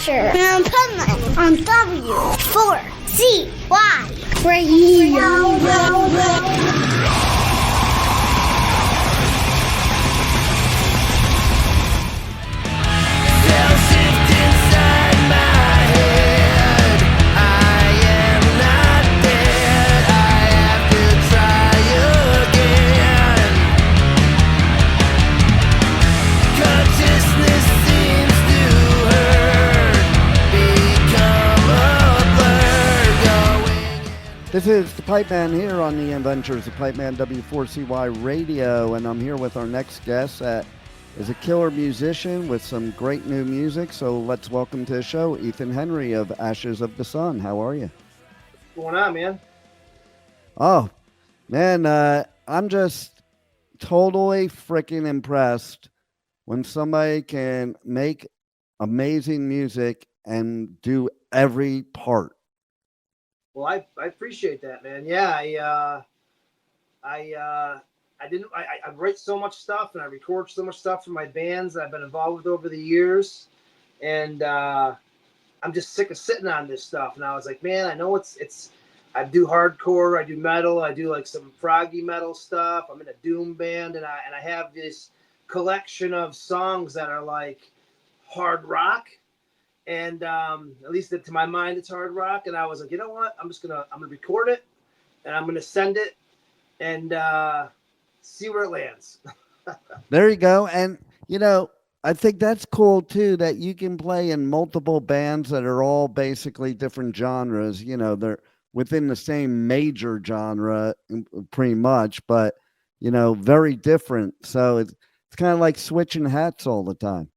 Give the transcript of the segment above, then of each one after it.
Asher and Pipeman on W4CY Radio. This is the Pipeman here on the Adventures of Pipeman W4CY Radio, and I'm here with our next guest that is a killer musician with some great new music. So let's welcome to the show Ethan Henry of Ashes of the Sun. How are you? What's going on, man? Oh, man, I'm just totally freaking impressed when somebody can make amazing music and do every part. Well, I appreciate that, man. Yeah, I write so much stuff and I record so much stuff for my bands that I've been involved with over the years, and I'm just sick of sitting on this stuff. And I was like, man, I know it's. I do hardcore, I do metal, I do like some proggy metal stuff. I'm in a doom band, and I have this collection of songs that are like hard rock. And at least to my mind, it's hard rock. And I was like, you know what? I'm gonna record it, and I'm gonna send it, and see where it lands. There you go. And I think that's cool too, that you can play in multiple bands that are all basically different genres. They're within the same major genre, pretty much, but very different. So it's kind of like switching hats all the time.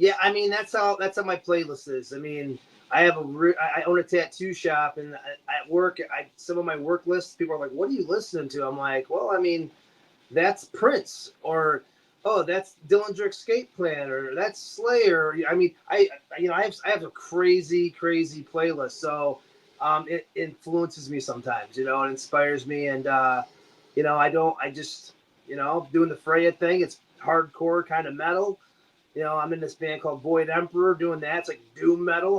Yeah, I mean that's how my playlist is. I mean, I own a tattoo shop, and at work, some of my work lists, people are like, "What are you listening to?" I'm like, "Well, I mean, that's Prince, or oh, that's Dillinger Escape Plan, or that's Slayer." I mean, I have a crazy playlist, so it influences me sometimes, it inspires me, and doing the FREYA thing. It's hardcore kind of metal. I'm in this band called VOID EMEPROR doing that. It's like doom metal.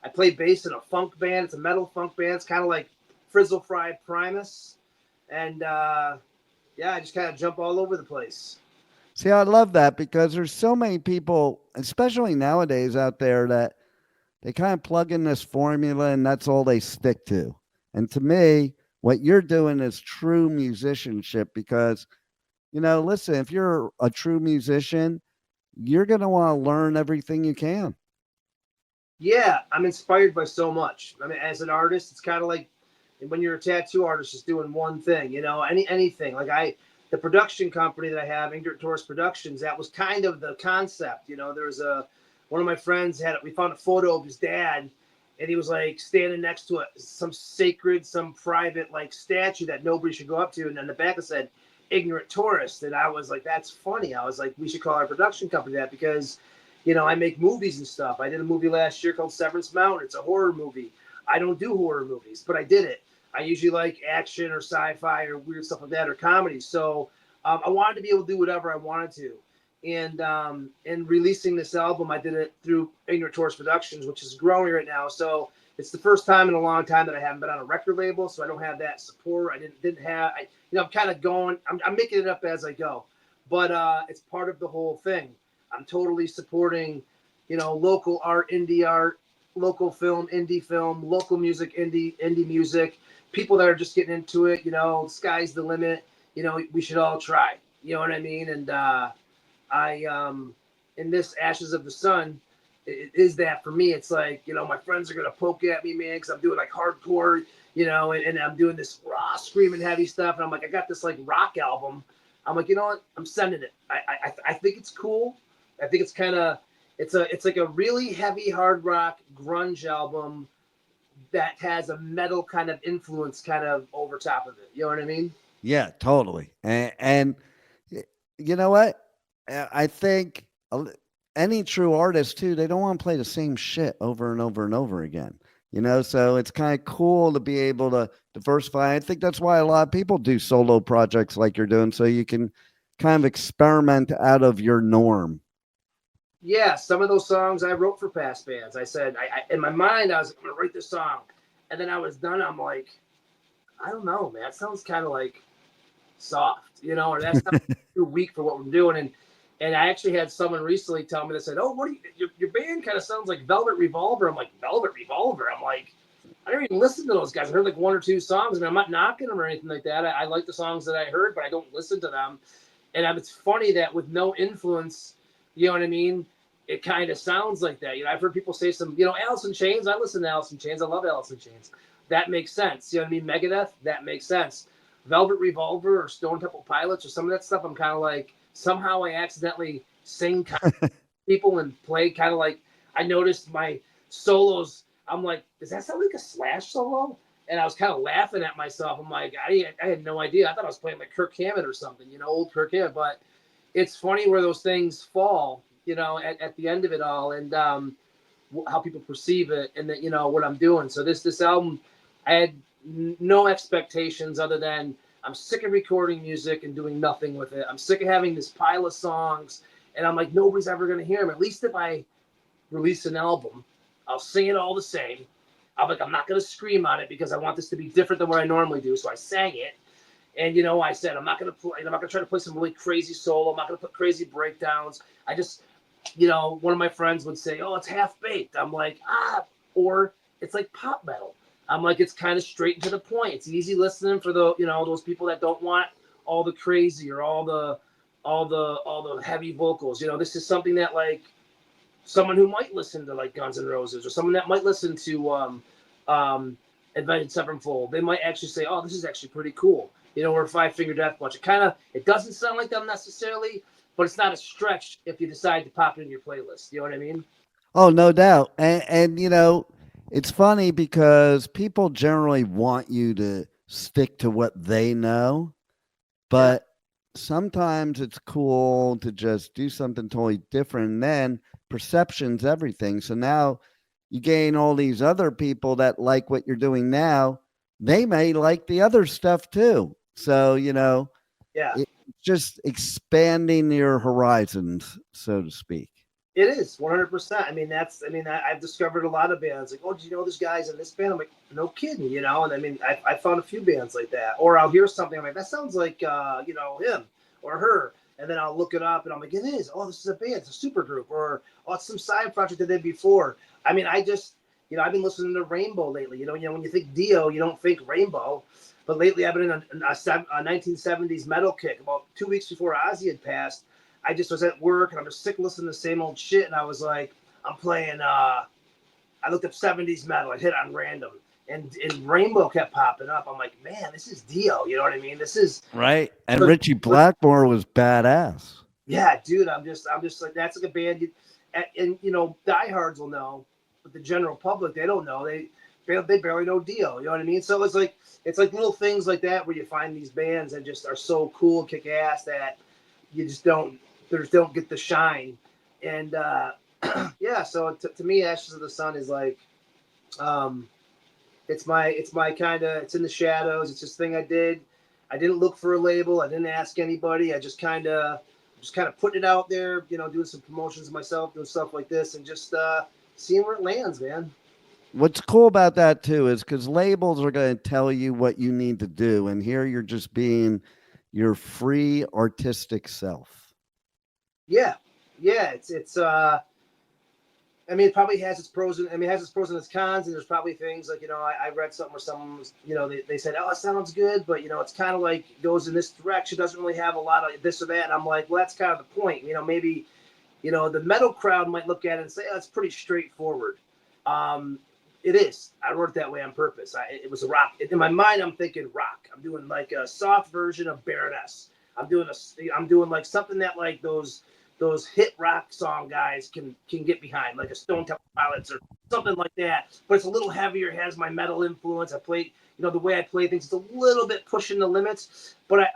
I play bass in a funk band. It's a metal funk band. It's kind of like Frizzle Fry Primus. And I just kind of jump all over the place. See, I love that because there's so many people, especially nowadays out there, that they kind of plug in this formula and that's all they stick to. And to me, what you're doing is true musicianship because, listen, if you're a true musician, you're going to want to learn everything you can. Yeah, I'm inspired by so much. I mean, as an artist, it's kind of like when you're a tattoo artist, just doing one thing, anything. Like the production company that I have, Ingrid Torres Productions, that was kind of the concept. There was one of my friends we found a photo of his dad, and he was like standing next to some private like statue that nobody should go up to. And on the back it said, "Ignorant Tourist." And I was like, that's funny. I was like, we should call our production company that because, I make movies and stuff. I did a movie last year called Severance Mountain. It's a horror movie. I don't do horror movies, but I did it. I usually like action or sci-fi or weird stuff like that or comedy. So I wanted to be able to do whatever I wanted to. And in releasing this album, I did it through Ignorant Tourist Productions, which is growing right now. So it's the first time in a long time that I haven't been on a record label, so I don't have that support. I'm kind of going. I'm making it up as I go, but it's part of the whole thing. I'm totally supporting, local art, local film, indie film, local music, indie music. People that are just getting into it. Sky's the limit. We should all try. You know what I mean? And in this Ashes of the Sun. It is that for me. It's like, my friends are going to poke at me, man, because I'm doing like hardcore, and I'm doing this raw screaming heavy stuff. And I'm like, I got this like rock album. I'm like, you know what? I'm sending it. I think it's cool. I think it's kind of, it's like a really heavy hard rock grunge album that has a metal kind of influence kind of over top of it. You know what I mean? Yeah, totally. And you know what? I think any true artist too, they don't want to play the same shit over and over and over again, so it's kind of cool to be able to diversify. I think that's why a lot of people do solo projects like you're doing, so you can kind of experiment out of your norm. Yeah, some of those songs I wrote for past bands. I said, I in my mind, I was like, I'm gonna write this song, and then I was done. I'm like, I don't know, man. It sounds kind of like soft, or that's not too weak for what we're doing. And I actually had someone recently tell me, they said, "Oh, what are your band kind of sounds like Velvet Revolver." I'm like, Velvet Revolver. I'm like, I didn't even listen to those guys. I heard like one or two songs. I mean, I'm not knocking them or anything like that. I like the songs that I heard, but I don't listen to them. And it's funny that with no influence, you know what I mean? It kind of sounds like that. I've heard people say some, Alice in Chains. I listen to Alice in Chains. I love Alice in Chains. That makes sense. You know what I mean? Megadeth, that makes sense. Velvet Revolver or Stone Temple Pilots or some of that stuff, I'm kind of like, somehow I accidentally sing kind of people and play kind of like, I noticed my solos. I'm like, does that sound like a Slash solo? And I was kind of laughing at myself. I'm like, I had no idea. I thought I was playing like Kirk Hammett or something, old Kirk Hammett. But it's funny where those things fall, at the end of it all, and how people perceive it, and that what I'm doing. So this album, I had no expectations other than I'm sick of recording music and doing nothing with it. I'm sick of having this pile of songs, and I'm like, nobody's ever going to hear them. At least if I release an album, I'll sing it all the same. I'm not going to scream on it because I want this to be different than what I normally do. So I sang it. And, I said, I'm not going to try to play some really crazy solo. I'm not going to put crazy breakdowns. I just, one of my friends would say, oh, it's half baked. I'm like, or it's like pop metal. I'm like, it's kind of straight and to the point. It's easy listening for the, those people that don't want all the crazy or all the heavy vocals. This is something that like someone who might listen to like Guns N' Roses or someone that might listen to Adventures Sevenfold, they might actually say, oh, this is actually pretty cool. Or Five Finger Death Punch. It doesn't sound like them necessarily, but it's not a stretch if you decide to pop it in your playlist. You know what I mean? Oh, no doubt. And it's funny because people generally want you to stick to what they know, but sometimes it's cool to just do something totally different. And then perception's everything. So now you gain all these other people that like what you're doing now. They may like the other stuff too. So, it's just expanding your horizons, so to speak. It is 100%. I've discovered a lot of bands like, oh, do you know this guy's in this band? I'm like, no kidding, And I found a few bands like that. Or I'll hear something, I'm like, that sounds like, him or her. And then I'll look it up and I'm like, it is. Oh, this is a band. It's a super group. Or, oh, it's some side project that they did before. I've been listening to Rainbow lately. When you think Dio, you don't think Rainbow. But lately I've been in a 1970s metal kick. About 2 weeks before Ozzy had passed, I just was at work and I'm just sick of listening to the same old shit. And I was like, I'm playing, I looked up 70s metal. I hit on random. And Rainbow kept popping up. I'm like, man, this is Dio. You know what I mean? This is right. And Richie Blackmore was badass. Yeah, dude. I'm just like, that's like a band. And diehards will know, but the general public, they don't know. They barely know Dio. You know what I mean? So it's like little things like that where you find these bands that just are so cool, kick ass that you just don't get the shine. And yeah, so to me, Ashes of the Sun is like, it's my kind of, it's in the shadows. It's this thing I did. I didn't look for a label. I didn't ask anybody. I just kind of putting it out there, doing some promotions myself, doing stuff like this, and just seeing where it lands, man. What's cool about that too is because labels are going to tell you what you need to do, and here you're just being your free artistic self. Yeah. It's it probably has its pros and its cons, and there's probably things like, I read something where someone was, they said, oh, it sounds good, but it's kind of like goes in this direction, doesn't really have a lot of this or that. And I'm like, well, that's kind of the point. Maybe, the metal crowd might look at it and say, oh, it's pretty straightforward. It is. I wrote it that way on purpose. It was a rock. In my mind, I'm thinking rock. I'm doing like a soft version of Baroness. I'm doing like something that like those hit rock song guys can get behind, like a Stone Temple Pilots or something like that. But it's a little heavier, has my metal influence. I play, the way I play things, it's a little bit pushing the limits. But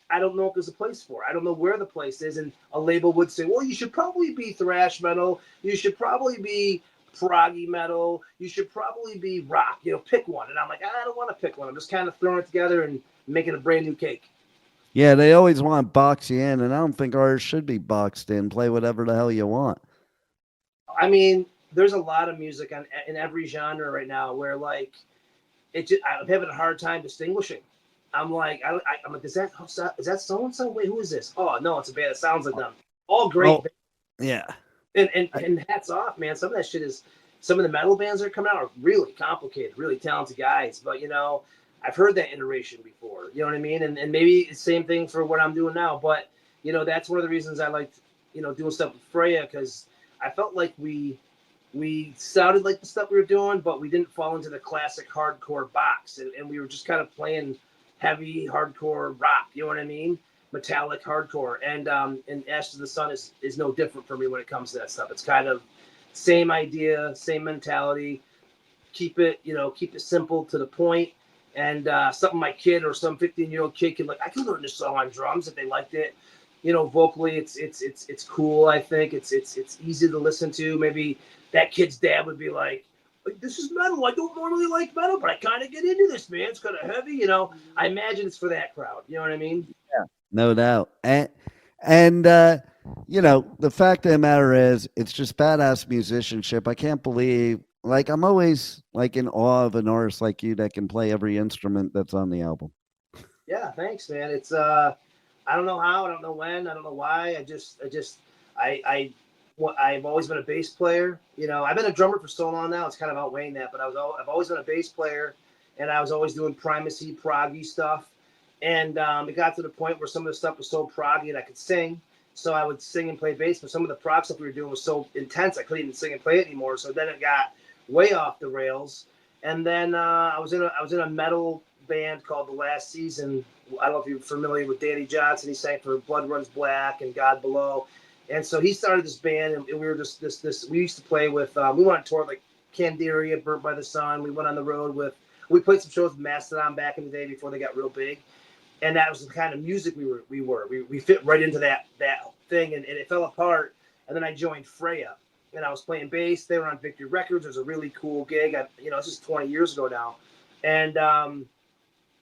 I don't know if there's a place for it. I don't know where the place is. And a label would say, well, you should probably be thrash metal. You should probably be proggy metal. You should probably be rock. Pick one. And I'm like, I don't want to pick one. I'm just kind of throwing it together and making a brand new cake. Yeah, they always want to box you in, and I don't think ours should be boxed in. Play whatever the hell you want. I mean, there's a lot of music in every genre right now where like I'm having a hard time distinguishing. I'm like, I'm like, is that so and so? Wait, who is this? Oh no, it's a band that sounds like them. All great. Oh, yeah. And hats off, man. Some of that shit is. Some of the metal bands that are coming out are really complicated, really talented guys. But I've heard that iteration before. You know what I mean? And maybe it's the same thing for what I'm doing now. But that's one of the reasons I liked doing stuff with FREYA, because I felt like we sounded like the stuff we were doing, but we didn't fall into the classic hardcore box, and we were just kind of playing heavy hardcore rock. You know what I mean? Metallic hardcore. And Ashes of the Sun is no different for me when it comes to that stuff. It's kind of same idea, same mentality. Keep it simple to the point. And something my kid or some 15-year-old kid can I can learn this song on drums if they liked it. Vocally, it's cool. I think it's easy to listen to. Maybe that kid's dad would be like, this is metal. I don't normally like metal, but I kind of get into this, man. It's kind of heavy. I imagine it's for that crowd. You know what I mean? Yeah, no doubt. And the fact of the matter is, it's just badass musicianship. I can't believe, I'm always in awe of an artist like you that can play every instrument that's on the album. Yeah, thanks, man. It's I don't know how, I don't know when, I don't know why. I've always been a bass player. I've been a drummer for so long now. It's kind of outweighing that, but I've always been a bass player, and I was always doing primacy, proggy stuff. And it got to the point where some of the stuff was so proggy and I could sing, so I would sing and play bass. But some of the prog stuff we were doing was so intense I couldn't even sing and play it anymore. So then it got way off the rails. And then I was in a metal band called The Last Season. I don't know if you're familiar with Danny Johnson. He sang for Blood Runs Black and God Below. And so he started this band, and we were just this. We used to play with. We went on tour like Candiria, Burnt by the Sun. We went on the road with. We played some shows with Mastodon back in the day before they got real big, and that was the kind of music we fit right into that thing, and it fell apart. And then I joined FREYA, and I was playing bass. They were on Victory Records. It was a really cool gig. This is 20 years ago now, and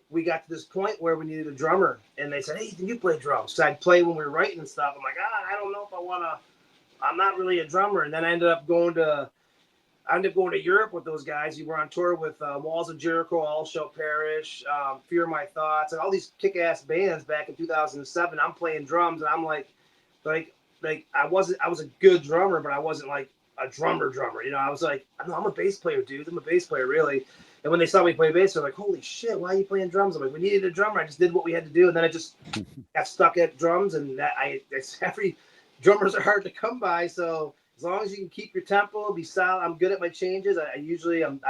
we got to this point where we needed a drummer, and they said, "Hey, can you play drums?" So I'd play when we were writing and stuff. I'm like, I don't know if I want to. I'm not really a drummer. And then I ended up going to Europe with those guys. We were on tour with Walls of Jericho, All Shall Perish, Fear My Thoughts, and all these kick-ass bands back in 2007. I'm playing drums, and I'm like I was a good drummer, but I wasn't like a drummer. I was like, I'm a bass player, dude. I'm a bass player, really. And when they saw me play bass, they're like, holy shit, why are you playing drums? I'm like, we needed a drummer. I just did what we had to do. And then I just got stuck at drums. And every drummers are hard to come by. So as long as you can keep your tempo, be solid. I'm good at my changes. I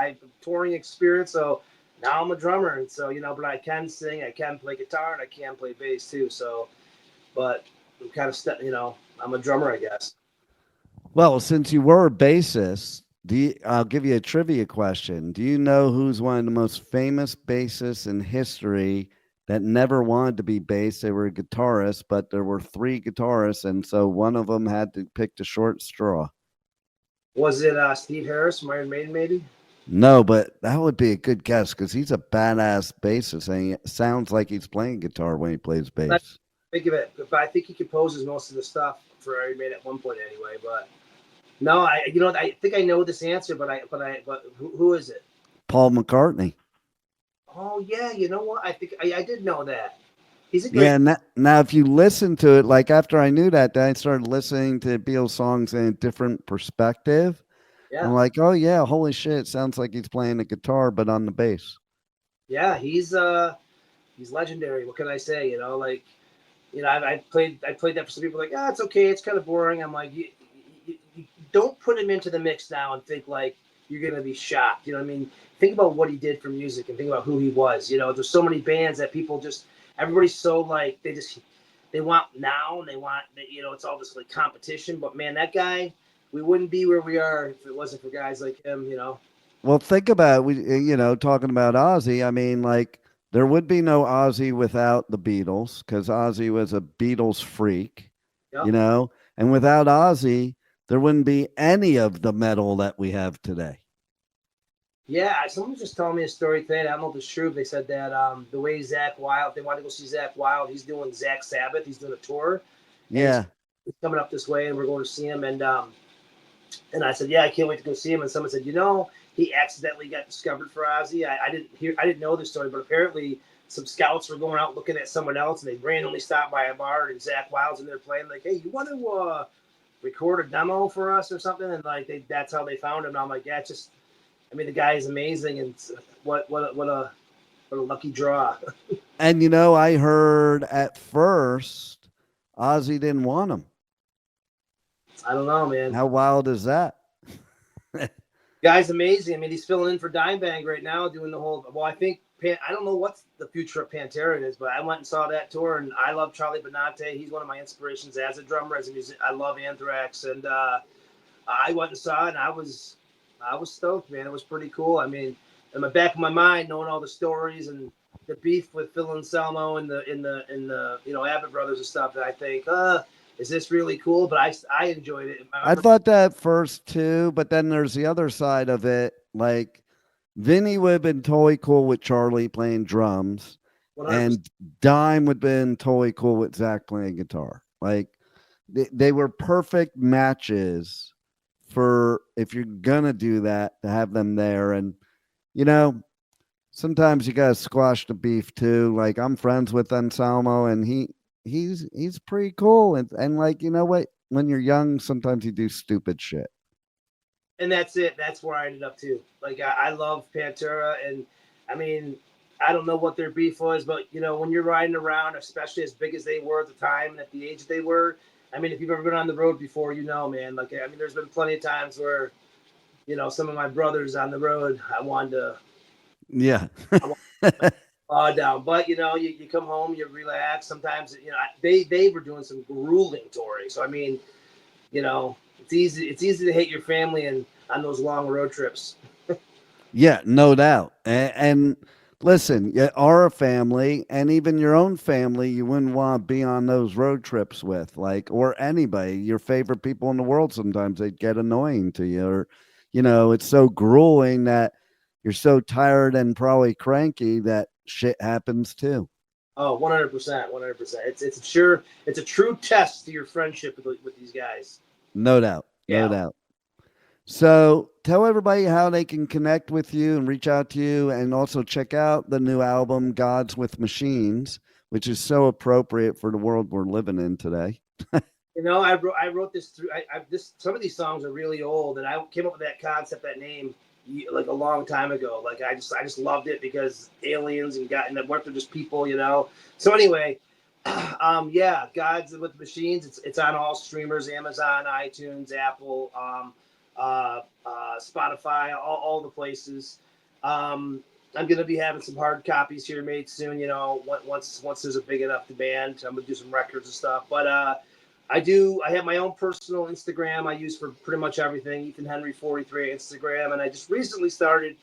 have touring experience. So now I'm a drummer. And so, but I can sing, I can play guitar, and I can play bass too. So, but I'm kind of, I'm a drummer, I guess. Well, since you were a bassist, I'll give you a trivia question. Do you know who's one of the most famous bassists in history that never wanted to be bass? They were a guitarist, but there were 3 guitarists, and so one of them had to pick the short straw. Was it Steve Harris from Iron Maiden, maybe? No, but that would be a good guess because he's a badass bassist, and he sounds like he's playing guitar when he plays bass. Think of it, but I think he composes most of the stuff for Iron Maiden at one point anyway, but... No, I think I know this answer, but who is it? Paul McCartney. Oh yeah, you know what? I think I did know that. He's a great. Yeah, now if you listen to it, like after I knew that, then I started listening to Beatles songs in a different perspective. Yeah. I'm like, oh yeah, holy shit! It sounds like he's playing the guitar, but on the bass. Yeah, he's legendary. What can I say? I played that for some people. Like, it's okay, it's kind of boring. I'm like, you don't put him into the mix now and think like you're going to be shocked. You know what I mean? Think about what he did for music and think about who he was. There's so many bands that people everybody's so like, they want now and they want, it's all this like competition. But man, that guy, we wouldn't be where we are if it wasn't for guys like him, Well, think about talking about Ozzy. I mean, like there would be no Ozzy without the Beatles because Ozzy was a Beatles freak, yep. And without Ozzy, there wouldn't be any of the metal that we have today. Yeah, someone just told me a story today. I don't know if it's true. They said that the way Zakk Wylde, they wanted to go see Zakk Wylde. He's doing Zakk Sabbath. He's doing a tour. Yeah. He's coming up this way, and we're going to see him. And And I said, yeah, I can't wait to go see him. And someone said, he accidentally got discovered for Ozzy. I didn't know this story, but apparently some scouts were going out looking at someone else, and they randomly stopped by a bar, and Zach Wilde's in there playing, like, hey, you want to record a demo for us or something? And like that's how they found him. And I'm like, yeah, the guy is amazing, and what a lucky draw. And I heard at first Ozzy didn't want him. I don't know, man. How wild is that? Guy's amazing. He's filling in for Dimebag right now, doing the whole. Well, I think I don't know what the future of Pantera is, but I went and saw that tour, and I love Charlie Benante. He's one of my inspirations as a drummer, as a musician. I love Anthrax, and I went and saw it, and I was stoked, man. It was pretty cool. In the back of my mind, knowing all the stories and the beef with Phil Anselmo and the Abbott brothers and stuff, that I think, is this really cool? But I enjoyed it. I thought that at first too, but then there's the other side of it. Like, Vinny would have been totally cool with Charlie playing drums, 100%. And Dime would have been totally cool with Zach playing guitar. Like, they were perfect matches for, if you're gonna do that, to have them there. And sometimes you gotta squash the beef too. Like, I'm friends with Anselmo, and he's pretty cool, and like, what, when you're young, sometimes you do stupid shit. And that's it. That's where I ended up too. Like, I love Pantera, and I don't know what their beef was, but when you're riding around, especially as big as they were at the time and at the age they were, if you've ever been on the road before, man. Like, there's been plenty of times where, some of my brothers on the road, I wanted to, yeah, down. But you come home, you relax. Sometimes they were doing some grueling touring, so it's easy to hate your family and on those long road trips. Yeah, no doubt. And listen, you are a family, and even your own family, you wouldn't want to be on those road trips with, like, or anybody, your favorite people in the world. Sometimes they get annoying to you, or, it's so grueling that you're so tired and probably cranky that shit happens too. Oh, 100%, 100%. It's a true test to your friendship with these guys. No doubt. No doubt. So tell everybody how they can connect with you and reach out to you, and also check out the new album, Gods with Machines, which is so appropriate for the world we're living in today. I wrote this through. Some of these songs are really old, and I came up with that concept, that name, like a long time ago. Like, I just loved it because aliens and what if they're just people, So anyway, Gods with Machines. It's on all streamers: Amazon, iTunes, Apple, Spotify, all the places. I'm gonna be having some hard copies here made soon. Once there's a big enough demand, I'm gonna do some records and stuff. But I have my own personal Instagram I use for pretty much everything. Ethan Henry 43 Instagram, and I just recently started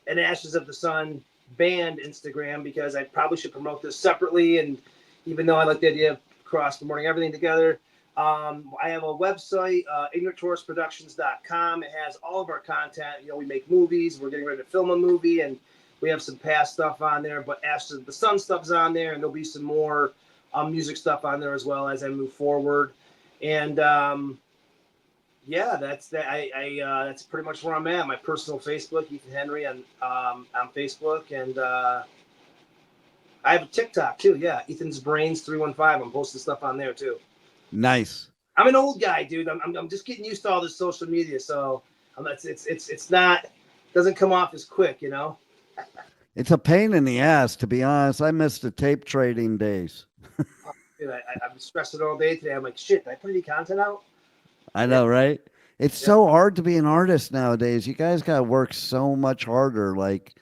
an Ashes of the Sun band Instagram, because I probably should promote this separately. And even though I like the idea of cross-promoting everything together, I have a website, ignoratorusproductions.com. It has all of our content. We make movies. We're getting ready to film a movie, and we have some past stuff on there. But Ashes of the Sun stuff's on there, and there'll be some more music stuff on there as well as I move forward. And that's that. That's pretty much where I'm at. My personal Facebook, Ethan Henry, on Facebook, and I have a TikTok too. Yeah, Ethan's Brains 315. I'm posting stuff on there too. Nice. I'm an old guy, dude. I'm just getting used to all this social media, so it's not, doesn't come off as quick, It's a pain in the ass, to be honest. I miss the tape trading days. Dude, I've been stressing all day today. I'm like, shit, did I put any content out? I know, right? It's so hard to be an artist nowadays. You guys got to work so much harder. Like,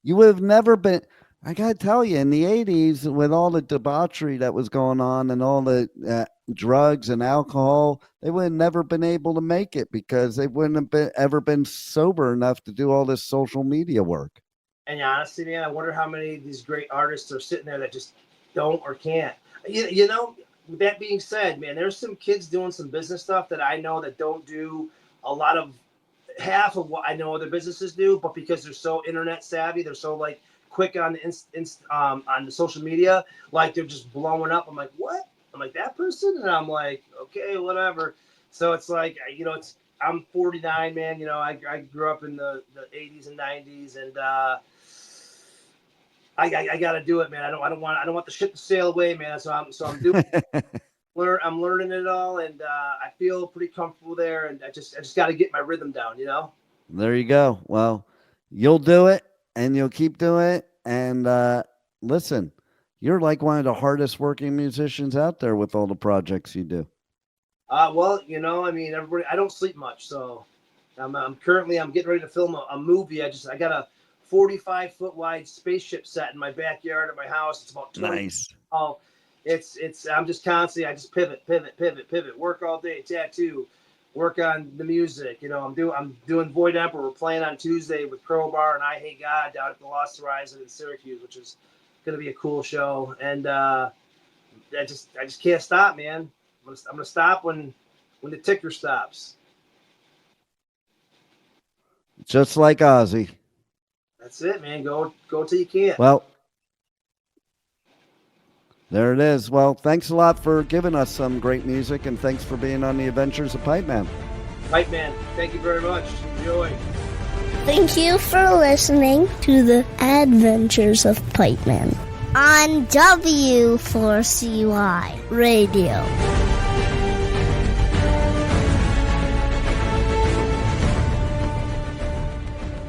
you would have never been. I got to tell you, in the 80s, with all the debauchery that was going on and all the drugs and alcohol, they would have never been able to make it, because they wouldn't have ever been sober enough to do all this social media work. And honestly, man, I wonder how many of these great artists are sitting there that just don't or can't. With that being said, man, there's some kids doing some business stuff that I know that don't do half of what I know other businesses do, but because they're so internet savvy, they're so like quick on the social media, like they're just blowing up. I'm like, what? I'm like, that person? And I'm like, okay, whatever. So it's like, I'm 49, man. You know, I grew up in the 80s and 90s, and I got to do it, man. I don't want the ship to sail away, man. So I'm doing. I'm learning it all, and I feel pretty comfortable there. And I just got to get my rhythm down, you know. There you go. Well, you'll do it, and you'll keep doing it. And listen, you're like one of the hardest working musicians out there with all the projects you do. Well, you know, I mean, everybody. I don't sleep much, so I'm currently getting ready to film a movie. I got a 45-foot wide spaceship set in my backyard at my house. It's about 20 Nice. Oh, it's I'm just constantly. I just pivot. Work all day, tattoo, work on the music. You know, I'm doing VOID EMEPROR. We're playing on Tuesday with Crowbar and I Hate God down at the Lost Horizon in Syracuse, which is going to be a cool show. And I just can't stop, man. I'm gonna stop when the ticker stops. Just like Ozzy. That's it, man. Go till you can't. Well, there it is. Well, thanks a lot for giving us some great music, and thanks for being on the Adventures of Pipeman. Pipeman, thank you very much. Enjoy. Thank you for listening to the Adventures of Pipeman on W4CY Radio.